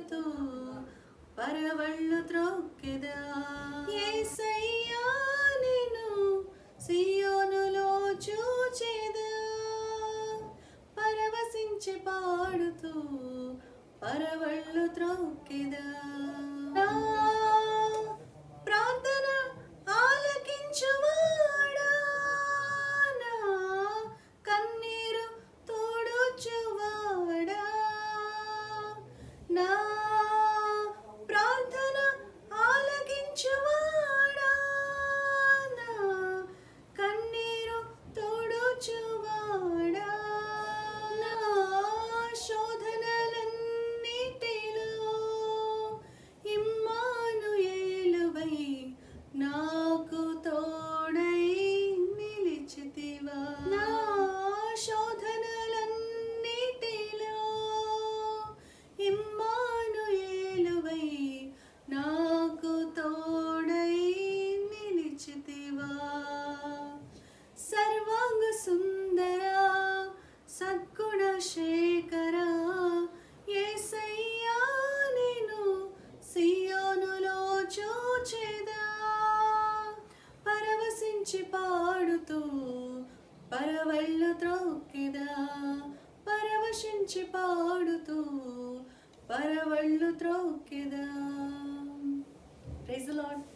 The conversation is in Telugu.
పాడుతూ పరవళ్ళు త్రొక్కెదా. యేసయ్యా నిన్ను సియోనులో చూచెదా, పరవశించి పాడుతూ పరవళ్ళు త్రొక్కెదా. నా ప్రార్థన ఆలకించువాడా, నా కన్నీరు తుడుచువాడా, నా ప్రార్థన ఆలకించువాడా, నా కన్నీరు తుడుచువాడా, నా శోధనలన్నిటిలో ఇమ్మానుయేలువై నాకు తోడై నిలిచితివా. నా శోధనలన్నిటిలో ఇమ్మానుయేలువై నాకు తోడై నిలిచితివా. సర్వాంగ సుందర సద్గుణ శేఖర యేసయ్యా నిన్ను సియోనులో చూచెదా, పరవశించి పాడుతూ పరవళ్ళు త్రొక్కెదా, పరవశించి పాడుతూ పరవళ్ళు త్రొక్కెదా. Praise the lord.